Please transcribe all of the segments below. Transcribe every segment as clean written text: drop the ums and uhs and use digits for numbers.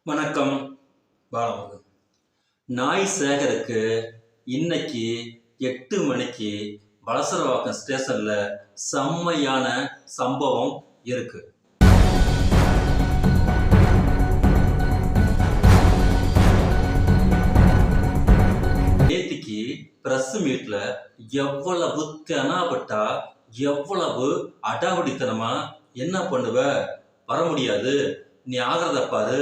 வணக்கம். பாலமுருகன். நாய் சேகருக்கு இன்னைக்கு 8 மணிக்கு வலசரவாக்கம் ஸ்டேஷன்ல செம்மையான சம்பவம் இருக்கு. நேத்திக்கு பிரஸ் மீட்ல எவ்வளவு தெனாவட்டா, எவ்வளவு அடாவடித்தனமா என்ன பண்ணுவ, வர முடியாது, நீ ஆகிறத பாரு,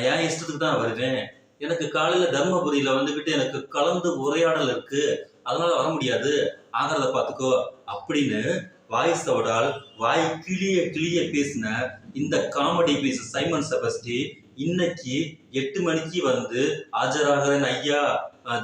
என் இஷ்டத்துக்கு தான் வருவேன், எனக்கு காலையில தர்மபுரியில வந்துகிட்டு எனக்கு கலந்து உரையாடல் இருக்கு, அதனால வர முடியாது, ஆகிறத பார்த்துக்கோ அப்படின்னு வாய்ஸோடால் வாய் கிளிய கிளிய பேசின இந்த காமெடி பீஸ் சைமன் செபஸ்டி இன்னைக்கு 8 மணிக்கு வந்து ஆஜராகிறேன் ஐயா,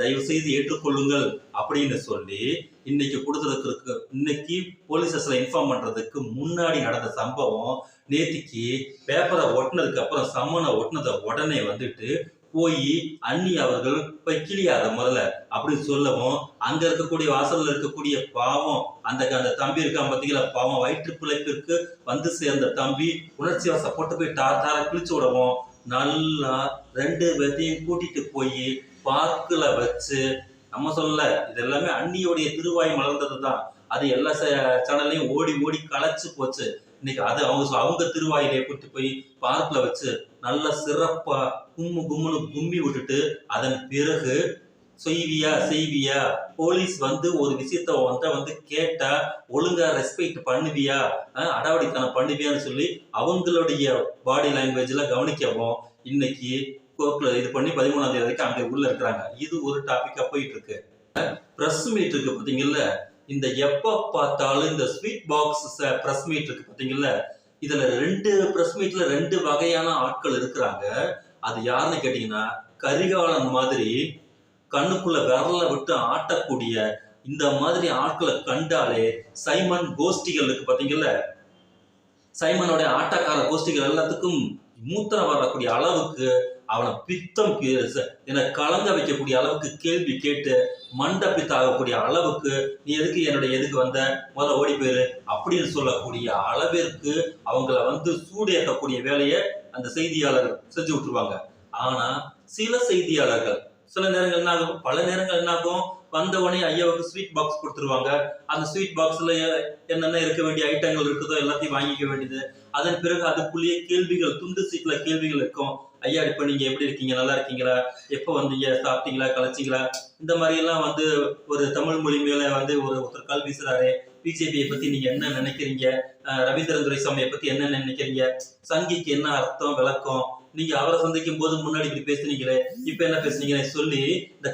தயவு செய்து ஏற்றுக்கொள்ளுங்கள் அப்படின்னு சொல்லி இன்னைக்கு கொடுத்துருக்கு. இன்னைக்கு போலீஸ் ஸ்டேஷன்ல இன்ஃபார்ம் பண்றதுக்கு முன்னாடி நடந்த சம்பவம். நேத்திக்கு பேப்பரை ஒட்டினதுக்கு அப்புறம் சம்மனை ஒட்டினதை உடனே வந்துட்டு போய் அண்ணி அவர்கள் போய் கிளியாத முதல்ல அப்படின்னு சொல்லவும், அங்க இருக்கக்கூடிய வாசல்ல இருக்கக்கூடிய பாவம் அந்த தம்பி இருக்கான் பார்த்தீங்களா, பாவம் வயிற்று பிழைப்பிற்கு வந்து சேர்ந்த தம்பி உணர்ச்சி வசப்பட்டு போய் தார கிழிச்சு விடவும், நல்லா 2 பேர்த்தையும் கூட்டிட்டு போய் பார்க்கல வச்சு, நம்ம சொல்லல, இது எல்லாமே அண்ணியோடைய திருவாய் மலர்ந்தது தான், அது எல்லா சேனல்லையும் ஓடி ஓடி களைச்சு போச்சு. இன்னைக்கு அது அவங்க திருவாயிலே கூட்டி போய் பார்க்ல வச்சு நல்ல சிறப்பா கும்முன்னு கும்மி விட்டுட்டு, அதன் பிறகு செய்வியா, போலீஸ் வந்து ஒரு விஷயத்த வந்து கேட்டா ஒழுங்கா ரெஸ்பெக்ட் பண்ணுவியா, அடாவடித்தனம் பண்ணுவியான்னு சொல்லி அவங்களுடைய பாடி லாங்குவேஜ்ல கவனிக்கவும் இன்னைக்கு கோர்ட்ல இது பண்ணி 13ஆம் தேதி வரைக்கும் அங்க உள்ள இருக்கிறாங்க. இது ஒரு டாபிக்கா போயிட்டு இருக்கு. பிரஸ் மீட் இருக்கு பாத்தீங்கல்ல, இந்த எப்ப பார்த்தாலும் இந்த ஸ்வீட் பாக்ஸ் பிரஸ் மீட் இருக்கு பாத்தீங்கல்ல, இதுல 2 பிரஸ் மீட்ல 2 வகையான ஆட்கள் இருக்கிறாங்க. அது யாருன்னு கேட்டீங்கன்னா, கரிகாலன் மாதிரி கண்ணுக்குள்ள விரல விட்டு ஆட்டக்கூடிய இந்த மாதிரி ஆட்களை கண்டாலே சைமன் கோஷ்டிகள் இருக்கு பாத்தீங்கல்ல, சைமனோட ஆட்டக்கார கோஷ்டிகள் எல்லாத்துக்கும் மூத்திரம் வரக்கூடிய அளவுக்கு அவனை பித்தம் என்னை கலங்க வைக்கக்கூடிய அளவுக்கு கேள்வி கேட்டு மண்ட பித்தாகக்கூடிய அளவுக்கு, நீ எதுக்கு வந்த, முதல்ல ஓடி போயிரு அப்படின்னு சொல்லக்கூடிய அளவிற்கு அவங்கள வந்து சூடேற்றக்கூடிய வேலையை அந்த செய்தியாளர்கள் செஞ்சு விட்டுருவாங்க. ஆனா சில செய்தியாளர்கள் சில நேரங்கள் என்ன ஆகும், பல நேரங்கள் என்ன ஆகும், வந்தவனே ஐயாவுக்கு ஸ்வீட் பாக்ஸ் கொடுத்துருவாங்க. அந்த ஸ்வீட் பாக்ஸ்ல என்னென்ன இருக்க வேண்டிய ஐட்டங்கள் இருக்குதோ எல்லாத்தையும் வாங்கிக்க வேண்டியது. அதன் பிறகு அதுக்குள்ளேயே கேள்விகள், துண்டு சீட்ல கேள்விகள் இருக்கும். ஐயா இப்ப நீங்க எப்படி இருக்கீங்க, நல்லா இருக்கீங்களா, எப்ப வந்தீங்க, சாப்பிட்டீங்களா, கலைச்சிங்களா, இந்த மாதிரி எல்லாம் வந்து ஒரு தமிழ் மொழி மேல வந்து ஒருத்தர் கால் வீசுறாரு. பிஜேபியை பத்தி நீங்க என்ன நினைக்கிறீங்க, ரவீந்திரன் துரைசாமியை பத்தி என்ன நினைக்கிறீங்க, சங்கிக்கு என்ன அர்த்தம் விளக்கம், நீங்க அவரை சந்திக்கும் போது முன்னாடி இப்படி பேசுனீங்களே, இப்ப என்ன பேசுனீங்கன்னு சொல்லி இந்த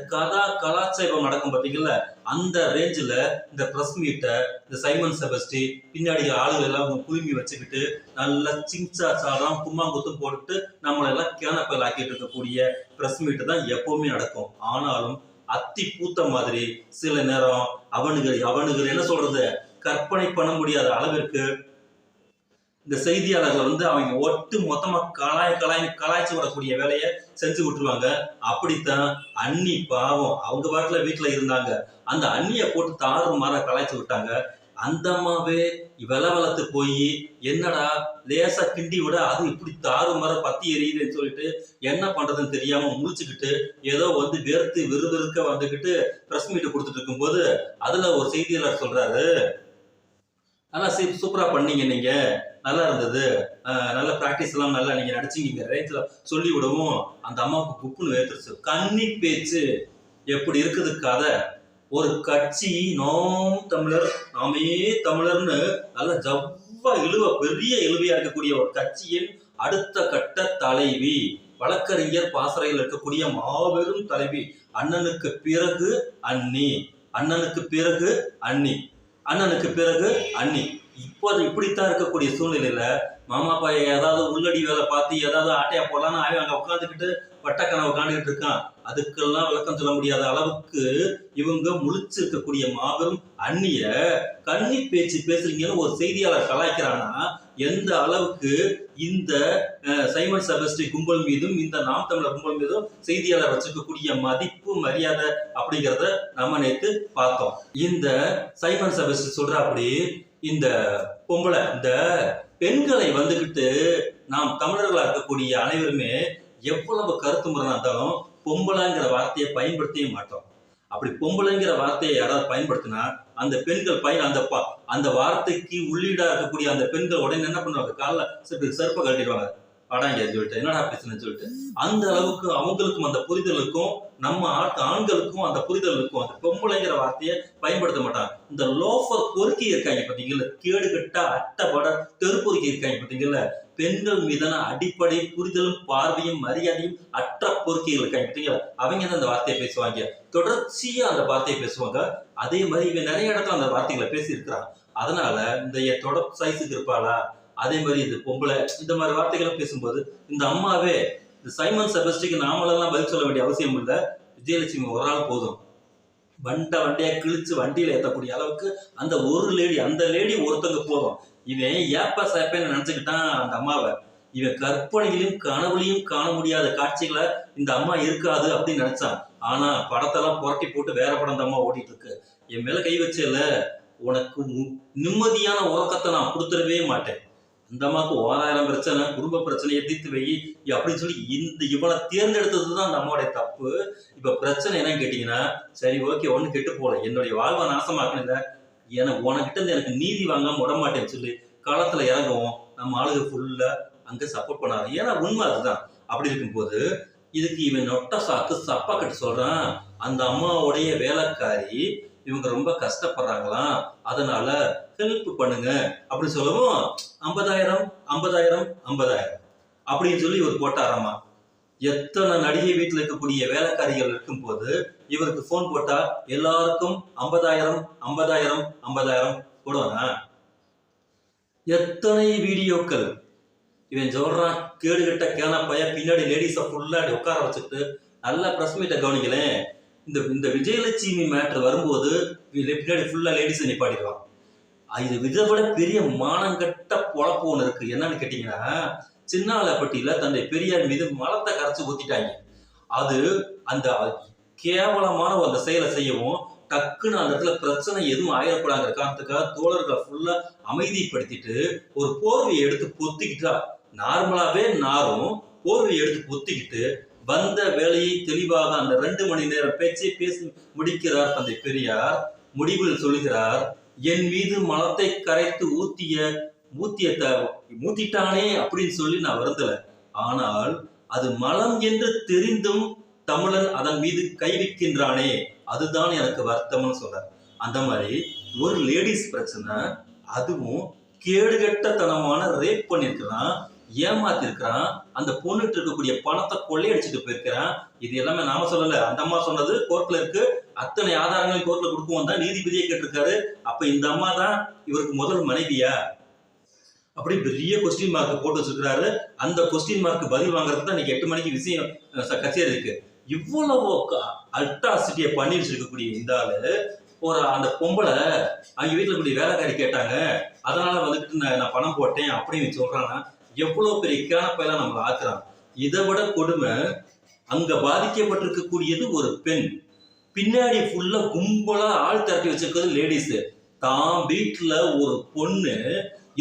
கலாச்சாரம் நடக்கும் பாத்தீங்கல்ல, அந்த ரேஞ்சில இந்த பிரஸ் மீட்டை இந்த சைமன் செபஸ்டி பின்னாடி ஆளுகள் எல்லாம் குழுமி வச்சுக்கிட்டு நல்லா சிங்சா சாடம் கும்மாங்குத்தும் போட்டு நம்மளை எல்லாம் கேனப்பல் ஆக்கிட்டு இருக்கக்கூடிய பிரஸ் மீட்டு தான் எப்பவுமே நடக்கும். ஆனாலும் அத்தி பூத்த மாதிரி சில நேரம் அவனுகள் என்ன சொல்றது, கற்பனை பண்ண முடியாத அளவிற்கு இந்த செய்தியாளர்கள் வந்து அவங்க ஒட்டு மொத்தமா கலாய்ச்சி வரக்கூடிய வேலையை செஞ்சு விட்டுருவாங்க. அப்படித்தான் அண்ணி பாவம் அவங்க பாட்டுல வீட்டுல இருந்தாங்க, அந்த அண்ணிய போட்டு தாறு மாற கலாய்ச்சி விட்டாங்க. அந்த அம்மாவே வளத்து போய் என்னடா லேசா கிண்டி விட அது இப்படி தாறு மாற பத்தி எரியுதுன்னு சொல்லிட்டு என்ன பண்றதுன்னு தெரியாம முழிச்சுக்கிட்டு ஏதோ வந்து விறுவிறுக்க வந்துகிட்டு பிரஸ் மீட் கொடுத்துட்டு இருக்கும் போது அதுல ஒரு செய்தியாளர் சொல்றாரு, நல்லா சூப்பரா பண்ணீங்க, நீங்க நல்லா இருந்தது, நல்ல பிராக்டிஸ் எல்லாம் நல்லா நீங்க நடிச்சீங்க ரேஞ்சில சொல்லி விடவும் அந்த அம்மாவுக்கு குப்புன்னு வேத்துருச்சு. கன்னி பேச்சு எப்படி இருக்குது கதை. ஒரு கட்சி நாம் தமிழர் நாமே தமிழர்னு நல்ல ஜவ்வா பெரிய இழுவையா இருக்கக்கூடிய ஒரு கட்சியின் அடுத்த கட்ட தலைவி, வழக்கறிஞர் பாசறையில் இருக்கக்கூடிய மாபெரும் தலைவி, அண்ணனுக்கு பிறகு அண்ணி, அண்ணனுக்கு பிறகு அண்ணி, அண்ணனுக்கு பிறகு அண்ணி. இப்போது இப்படித்தான் இருக்கக்கூடிய சூழ்நிலையில மாமா பாய ஏதாவது உள்ளடி வேலை பார்த்து ஏதாவது ஆட்டையா போடலான்னு அங்க உட்காந்துக்கிட்டு வட்டக்கனவு காண்டுகிட்டு இருக்கான். அதுக்கெல்லாம் விளக்கம் சொல்ல முடியாத அளவுக்கு இவங்க முழிச்சு இருக்கக்கூடிய மாபெரும் அண்ணிய கன்னி பேச்சு பேசுறீங்கன்னு ஒரு செய்தியாளர் கலாய்க்கிறான்னா, எந்த அளவுக்கு இந்த சைமன் செபஸ்டி கும்பல் மீதும் இந்த நாம் தமிழர் கும்பல் மீதும் செய்தியாளர் வச்சிருக்கக்கூடிய மதிப்பு மரியாதை அப்படிங்கிறத நம்ம நேற்று பார்த்தோம். இந்த சைமன் செபஸ்டி சொல்ற அப்படி இந்த பொம்பளை இந்த பெண்களை வந்துகிட்டு நாம் தமிழர்களா இருக்கக்கூடிய அனைவருமே எவ்வளவு கருத்து முரணா இருந்தாலும் பொம்பளைங்கிற வார்த்தையை பயன்படுத்தவே மாட்டோம். அப்படி பொம்பளைங்கிற வார்த்தையை யாராவது பயன்படுத்தினா அந்த பெண்கள் அந்த வார்த்தைக்கு உள்ளீடா இருக்கக்கூடிய அந்த பெண்கள் உடனே என்ன பண்ணுவாங்க, காலில் செருப்பை கட்டிடுவாங்க. படாங்க சொல்லிட்டு என்னடா பேசுன்னு சொல்லிட்டு. அந்த அளவுக்கு அவங்களுக்கும் அந்த புரிதலுக்கும் நம்ம ஆண்களுக்கும் அந்த புரிதலுக்கும் அந்த பொம்பளைங்கிற வார்த்தையை பயன்படுத்த மாட்டாங்க. இந்த லோஃபர் பொறுக்கி இருக்காங்க பார்த்தீங்கல்ல, கேடு கட்டா அட்டப்பட தெருப்பொறுக்கி இருக்காங்க பார்த்தீங்கல்ல, பெண்கள் மீதான அடிப்படை புரிதலும் பார்வையும் மரியாதையும் அற்ற பொறுக்கிகள் இருக்காங்க பார்த்தீங்களா, அவங்க தான் அந்த வார்த்தையை பேசுவாங்க. தொடர்ச்சியா அந்த வார்த்தையை பேசுவாங்க. அதே மாதிரி இவன் நிறைய இடத்துல அந்த வார்த்தைகளை பேசி இருக்கிறான். அதனால இந்த தொடர் சைஸுக்கு இருப்பாளா, அதே மாதிரி இது பொம்பளை, இந்த மாதிரி வார்த்தைகளை பேசும்போது இந்த அம்மாவே இந்த சைமன் செபஸ்டிக்கு நாமளெல்லாம் பதில் சொல்ல வேண்டிய அவசியம் இல்லை. விஜயலட்சுமி ஒரு ஆள் போதும். வண்டியா கிழிச்சு வண்டியில ஏற்றக்கூடிய அளவுக்கு அந்த ஒரு லேடி, அந்த லேடி ஒருத்தங்க போதும். இவன் ஏப்பா சாப்பேன்னு நினைச்சுக்கிட்டான் அந்த அம்மாவை. இவன் கற்பனையிலும் கனவுலையும் காண முடியாத காட்சிகளை இந்த அம்மா இருக்காது அப்படின்னு நினைச்சான். ஆனா படத்தெல்லாம் புரட்டி போட்டு வேற படம் அந்த அம்மா ஓடிட்டு இருக்கு. என் மேல கை வச்சல, உனக்கு நிம்மதியான உறக்கத்தை நான் கொடுத்துடவே மாட்டேன். இந்த அம்மாவுக்கு 1000 பிரச்சனை, குடும்ப பிரச்சனையை தீர்த்து வை அப்படின்னு சொல்லி இவனை தேர்ந்தெடுத்ததுதான் அந்த அம்மாவுடைய தப்பு. இப்ப பிரச்சனை என்னன்னு கேட்டீங்கன்னா, சரி ஓகே ஒண்ணு கெட்டு போல, என்னுடைய வாழ்வை நாசமாக்கணுங்க, உனக்கிட்ட இருந்து எனக்கு நீதி வாங்காம விட மாட்டேன்னு சொல்லி களத்துல இறங்குவோம். நம்ம ஆளுக ஃபுல்லா அங்க சப்போர்ட் பண்ணாரு. ஏன்னா உண்மை அதுதான். அப்படி இருக்கும்போது இதுக்கு இவன் நொட்ட சாக்கு சப்பா கட்டி சொல்றான், அந்த அம்மாவுடைய வேலைக்காரி இவங்க ரொம்ப கஷ்டப்படுறாங்களாம், அதனால ஹெல்ப் பண்ணுங்க அப்படின்னு சொல்லவும் 50,000 50,000 50,000 அப்படின்னு சொல்லி இவர் போட்டாராமா. எத்தனை நடிகை வீட்டுல இருக்கக்கூடிய வேலைக்காரிகள் இருக்கும் போது இவருக்கு போன் போட்டா எல்லாருக்கும் 50,000 50,000 50,000 போடுவானா? எத்தனை வீடியோக்கள் இவன் சொல்றான், கேடுகட்ட கேனா பைய பின்னாடி லேடிஸை ஃபுல்லா உட்கார வச்சுட்டு. நல்லா பிரஸ் மீட்டை கவனிக்கலேன். இந்த விஜயலட்சுமி மேட்ரு வரும்போது பின்னாடி ஃபுல்லா லேடிஸை நிப்பாட்டிடுவான். இது இதை விட பெரிய மானங்கட்ட பொழப்பு ஒண்ணு இருக்கு. என்னன்னு கேட்டீங்கன்னா, சின்னாலப்பட்டியில தந்தை பெரியார் மீது மலத்தை கரைச்சு ஊத்திட்டாங்க. அது அந்த கேவலமான அந்த செயலை செய்யவும் டக்குன்னு அந்த இடத்துல பிரச்சனை எதுவும் ஆயிடக்கூடாங்கிற காரணத்துக்காக தோழர்களை ஃபுல்லா அமைதிப்படுத்திட்டு ஒரு போர்வையை எடுத்து பொத்திக்கிட்டா, நார்மலாவே நாரும் போர்வையை எடுத்து பொத்திக்கிட்டு வந்த வேலையை தெளிவாக அந்த 2 மணி நேரம் பேச்சை பேசி முடிக்கிறார் தந்தை பெரியார். முடிவில் சொல்கிறார், என் மீது மலத்தை கரைத்து ஊத்திட்டானே அப்படின்னு சொல்லி நான் வருந்தல, ஆனால் அது மலம் என்று தெரிந்தும் தமிழன் அதன் மீது கை வைக்கின்றானே, அதுதான் எனக்கு வருத்தம்னு சொல்றார். அந்த மாதிரி ஒரு லேடிஸ் பிரச்சனை, அதுவும் கேடுகட்டத்தனமான ரேப் பண்ணிருக்கிறான், ஏமாத்திருக்கிறான், அந்த பொண்ணுட்டு இருக்கக்கூடிய பணத்தை கொள்ளையடிச்சுட்டு போயிருக்கிறான். இது எல்லாமே நாம சொல்லல, அந்த அம்மா சொன்னது கோர்ட்ல இருக்கு. அத்தனை ஆதாரங்களையும் கோர்ட்ல கொடுக்குவோம் தான் நீதிபதியே கேட்டிருக்காரு. அப்ப இந்த அம்மா தான் இவருக்கு முதல் மனைவியா? அப்படி பெரிய கொஸ்டின் மார்க் போட்டு வச்சிருக்கிறாரு. அந்த கொஸ்டின் மார்க் பதில் வாங்குறதுக்கு தான் இன்னைக்கு 8 மணிக்கு விஷயம் கச்சேரி இருக்கு. இவ்வளவு அல்டாசிட்டியை பண்ணி வச்சிருக்கக்கூடிய இந்த ஆளு அந்த பொம்பளை அவங்க வீட்டுல கூடிய வேலைக்காரி கேட்டாங்க, அதனால வந்துட்டு நான் பணம் போட்டேன் அப்படின்னு சொல்றான்னா எவ்வளவு பெரிய கேனப்பையெல்லாம் நம்மளை ஆக்குறான். இதை விட கொடுமை, அங்க பாதிக்கப்பட்டிருக்கக்கூடியது ஒரு பெண், பின்னாடி ஃபுல்லா கும்பலா ஆள் திரட்டி வச்சிருக்கிறது லேடிஸ். தான் வீட்டுல ஒரு பொண்ணு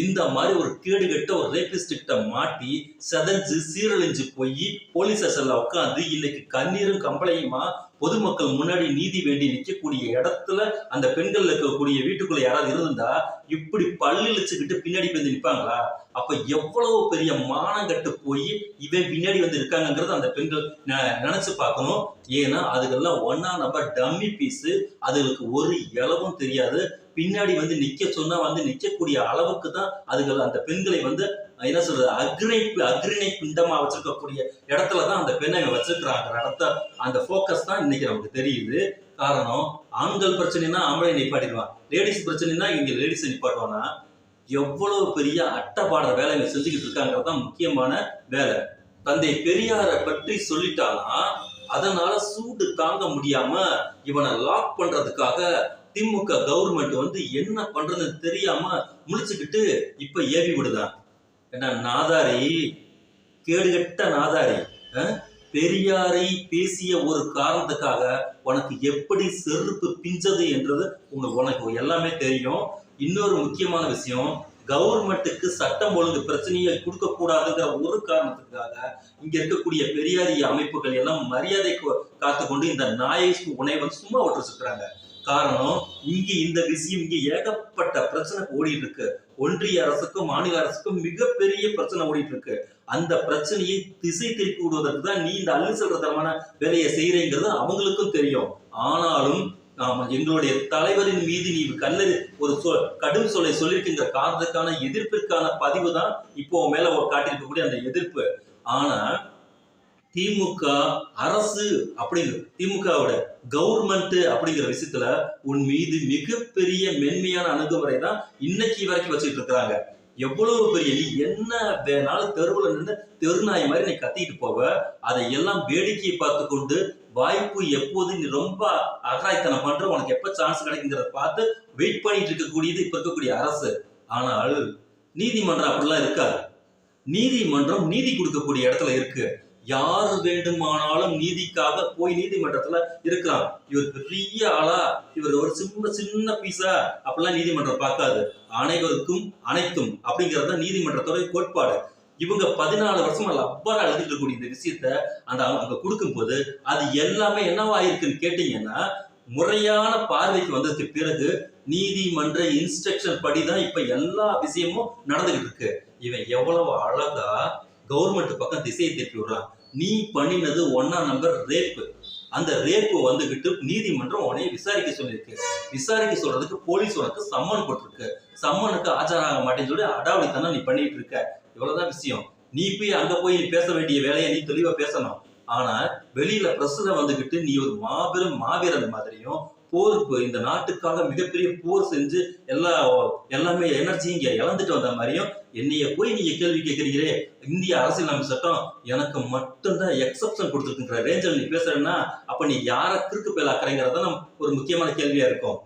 இந்த மாதிரி ஒரு கேடுகட்ட ஒரு ரேபிஸ்ட் கிட்ட மாட்டி செதஞ்சு சீரழிஞ்சு போய் போலீஸ் ஸ்டேஷன்ல உட்காந்து இன்னைக்கு கண்ணீரும் கம்பளையுமா பொதுமக்கள் முன்னாடி நீதி வேண்டி நிற்கக்கூடிய இடத்துல அந்த பெண்கள் இருக்கக்கூடிய வீட்டுக்குள்ள யாராவது இருந்தா இப்படி பல்லிழிச்சுக்கிட்டு பின்னாடி வந்து நிற்பாங்களா? அப்ப எவ்வளவு பெரிய மானம் கட்டு போய் இவன் பின்னாடி வந்து இருக்காங்கிறது அந்த பெண்கள் நினைச்சு பார்க்கணும். ஏன்னா அதுக்கெல்லாம் ஒன்னா நம்பர் டம்மி பீஸு, அதுகளுக்கு ஒரு இளவும் தெரியாது. பின்னாடி வந்து நிக்க சொன்னா வந்து நிக்கக்கூடிய அளவுக்கு தான் அதுகள் அந்த பெண்களை வந்து என்ன சொல்றது, அக்ரிணை பிண்டமா வச்சிருக்கக்கூடிய இடத்துலதான் அந்த பெண்ணை வச்சிருக்கிறாங்க. இடத்த அந்த போக்கஸ் தான் இன்னைக்கு நமக்கு தெரியுது. காரணம், ஆண்கள் பிரச்சனைனா ஆம்பளை நிப்பாட்டிடுவான், லேடிஸ் பிரச்சனைனா இங்க லேடிஸ் நிப்பாட்டுவானா? எவ்வளவு பெரிய அட்டப்பாடுற வேலை இங்க செஞ்சுக்கிட்டு இருக்காங்கிறதுதான் முக்கியமான வேலை. தந்தை பெரியாரை பற்றி சொல்லிட்டானா அதனால சூடு தாங்க முடியாம இவனை லாக் பண்றதுக்காக திமுக கவர்மெண்ட் வந்து என்ன பண்றதுன்னு தெரியாம முழிச்சுக்கிட்டு இப்ப ஏவி விடுதான். ஏன்னா நாதாரி, கேடுகட்ட நாதாரி, பெரியாரை பேசிய ஒரு காரணத்துக்காக உனக்கு எப்படி செருப்பு பிஞ்சது என்றது உனக்கு எல்லாமே தெரியும். இன்னொரு முக்கியமான விஷயம், கவர்மெண்ட்டுக்கு சட்டம் ஒழுங்கு பிரச்சனையை கொடுக்க கூடாதுங்கிற ஒரு காரணத்துக்காக இங்க இருக்கக்கூடிய பெரியாரிய அமைப்புகள் எல்லாம் மரியாதை காத்துக்கொண்டு இந்த நாயை உணவை வந்து சும்மா விட்டு சுத்துறாங்க. காரணம், இங்க இந்த விஷயம் இங்க ஏகப்பட்ட பிரச்சனை ஓடிட்டு இருக்கு. ஒன்றிய அரசுக்கும் மாநில அரசுக்கும் மிகப்பெரிய பிரச்சனை ஓடிட்டு இருக்கு. அந்த பிரச்சனையை திசை திருப்பி விடுவதற்கு தான் நீ இந்த அள்ளு செல்றதமான வேலையை செய்யறேங்கிறது அவங்களுக்கும் தெரியும். ஆனாலும் எங்களுடைய தலைவரின் மீது நீ ஒரு கடும் சொல்லை சொல்லியிருக்கின்ற காரணத்துக்கான எதிர்ப்பிற்கான பதிவு தான் இப்போ மேல காட்டியிருக்கக்கூடிய அந்த எதிர்ப்பு. ஆனா திமுக அரசு அப்படிங்கிற திமுகவோட கவர்மெண்ட் அப்படிங்கிற விஷயத்துல உன் மீது மிகப்பெரிய மென்மையான அணுகுமுறை தான் இன்னைக்கு வரைக்கும் வச்சுட்டு இருக்கிறாங்க. எவ்வளவு பெரிய நீ என்ன வேணாலும் தெருவுல நின்று தெருநாய் மாதிரி நீ கத்திட்டு போவ, அதை எல்லாம் வேடிக்கையை பார்த்து கொண்டு வாய்ப்பு எப்போது நீ ரொம்ப அகராய்த்தனம் பண்ற, உனக்கு எப்ப சான்ஸ் கிடைக்குங்கிறத பார்த்து வெயிட் பண்ணிட்டு இருக்கக்கூடியது இப்ப இருக்கக்கூடிய அரசு. ஆனால் நீதிமன்றம் அப்படிலாம் இருக்காது. நீதிமன்றம் நீதி கொடுக்கக்கூடிய இடத்துல இருக்கு. யார் வேண்டுமானாலும் நீதிக்காக போய் நீதிமன்றத்துல இருக்கிறான். இவர் பெரிய ஆளா, இவர் ஒரு சின்ன பீஸா அப்படிலாம் நீதிமன்றம் பார்க்காது. அனைவருக்கும் அனைத்தும் அப்படிங்கறத நீதிமன்றத்தோட கோட்பாடு. இவங்க 14 வருஷமா லப்பரா எழுதிட்டு இருக்கக்கூடிய இந்த விஷயத்த அங்க கொடுக்கும் போது அது எல்லாமே என்னவா இருக்குன்னு கேட்டீங்கன்னா, முறையான பார்வைக்கு வந்ததுக்கு பிறகு நீதிமன்ற இன்ஸ்ட்ரக்ஷன் படிதான் இப்ப எல்லா விஷயமும் நடந்துகிட்டு இருக்கு. இவன் எவ்வளவு அழகா கவர்மெண்ட் பக்கம் திசையை திருப்பி விடுறான். நீ பண்ணினது 1ஆம் நம்பர் ரேப்பு. அந்த ரேப்பு வந்துகிட்டு நீதிமன்றம் உன்னைய விசாரிக்க சொல்லியிருக்கு. விசாரிக்க சொல்றதுக்கு போலீஸ் உனக்கு சம்மன் கொடுத்துருக்கு. சம்மனுக்கு ஆஜராக மாட்டேன்னு சொல்லி அடாவடித்தனம் நீ பண்ணிட்டு இருக்க. இவ்வளவுதான் விஷயம். நீ போய் அங்க போய் நீ பேச வேண்டிய வேலையை நீ தெளிவா பேசணும். ஆனா வெளியில பிரஸ்ல வந்துகிட்டு நீ ஒரு மாவீரன் மாதிரியும் இந்த நாட்டுக்காக மிகப்பெரிய போர் செஞ்சு எல்லாமே எனர்ஜி இங்க இழந்துட்டு வந்த மாதிரியும் என்னைய போய் நீங்க கேள்வி கேட்கிறீங்களே, இந்திய அரசியலமைப்பு சட்டம் எனக்கு மட்டும்தான் எக்ஸப்ஷன் கொடுத்துருக்குற ரேஞ்சில் நீ பேசுறேன்னா அப்ப நீ யார கிறுக்கு பேலாக்குறேங்கிறத நம்ம ஒரு முக்கியமான கேள்வியா இருக்கும்.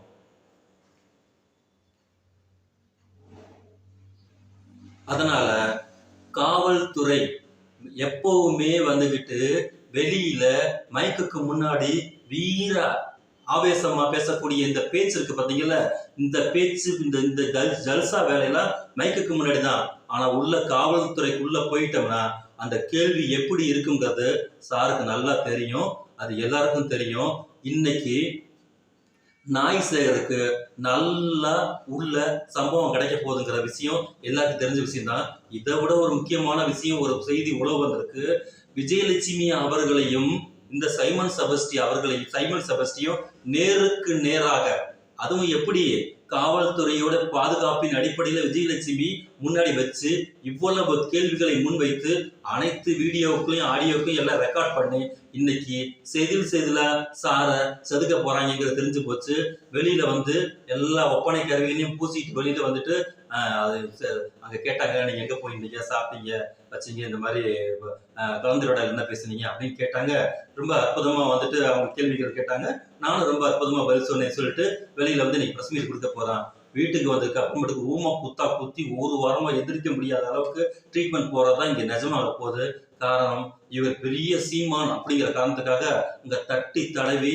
அதனால காவல்துறை எப்பவுமே வந்துகிட்டு வெளியில மைக்குக்கு முன்னாடி வீர ஆவேசமா பேசக்கூடிய இந்த பேச்சு இருக்கு பாத்தீங்களா, இந்த பேச்சு இந்த ஜல்சா வேலையெல்லாம் மைக்குக்கு முன்னாடிதான். ஆனா உள்ள காவல்துறைக்குள்ள போயிட்டோம்னா அந்த கேள்வி எப்படி இருக்குங்கிறது சாருக்கு நல்லா தெரியும். அது எல்லாருக்கும் தெரியும். இன்னைக்கு நாய் சேகருக்கு நல்லா உள்ள சம்பவம் கிடைக்க போகுதுங்கிற விஷயம் எல்லாருக்கும் தெரிஞ்ச விஷயம் தான். இதை விட ஒரு முக்கியமான விஷயம், ஒரு செய்தி உலக வந்திருக்கு. விஜயலட்சுமி அவர்களையும் இந்த சைமன் செபஸ்டியும் நேருக்கு நேராக, அதுவும் எப்படி காவல்துறையோட பாதுகாப்பின் அடிப்படையில விஜயலட்சுமி முன்னாடி வச்சு இவ்வளவு கேள்விகளை முன்வைத்து அனைத்து வீடியோவுக்கும் ஆடியோவுக்கும் எல்லாம் ரெக்கார்ட் பண்ணி இன்னைக்கு செய்தியில சார செதுக்க போறாங்கிறது தெரிஞ்சு போச்சு. வெளியில வந்து எல்லா ஒப்பனை கருவிகளையும் பூசிட்டு வெளியில வந்துட்டு அங்க கேட்டாங்க, நீங்க எங்க போயிருந்தீங்க, சாப்பிட்டீங்க, வச்சீங்க, இந்த மாதிரி கலந்துரையாடல் என்ன பேசுனீங்க அப்படின்னு கேட்டாங்க. ரொம்ப அற்புதமா வந்துட்டு அவங்க கேள்விகள் கேட்டாங்க. நானும் ரொம்ப அற்புதமா பதில் சொன்னேன்னு சொல்லிட்டு வெளியில வந்து இன்னைக்கு பிரஸ் மீட் கொடுக்க போறான். வீட்டுக்கு வந்ததுக்கு அப்புறமேட்டுக்கு ஊமா குத்தி ஒரு வாரமா எதிர்க்க முடியாத அளவுக்கு ட்ரீட்மெண்ட் போறதா இங்க நிஜமாக போகுது. காரணம், இவர் பெரிய சீமான் அப்படிங்கிற காரணத்துக்காக இங்க தட்டி தடவி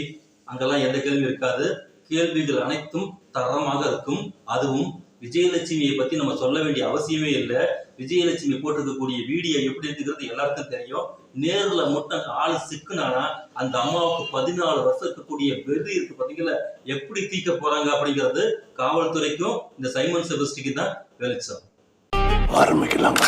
அங்கெல்லாம் எந்த கேள்வி இருக்காது. கேள்விகள் அனைத்தும் தரமாக இருக்கும். அதுவும் விஜயலட்சுமியை பத்தி நம்ம சொல்ல வேண்டிய அவசியமே இல்லை. விஜயலட்சுமி போட்டிருக்கக்கூடிய வீடியோ எப்படி இருக்குங்கிறது எல்லாருக்கும் தெரியும். நேர்ல மட்டும் ஆளு சிக்குனானா அந்த அம்மாவுக்கு 14 வருஷம் இருக்கக்கூடிய வெறி இருக்கு பாத்தீங்களா, எப்படி தீக்க போறாங்க அப்படிங்கிறது காவல்துறைக்கும் இந்த சைமன் செபஸ்டிக்கு தான் வெளிச்சம். ஆரம்பிக்கலாம்.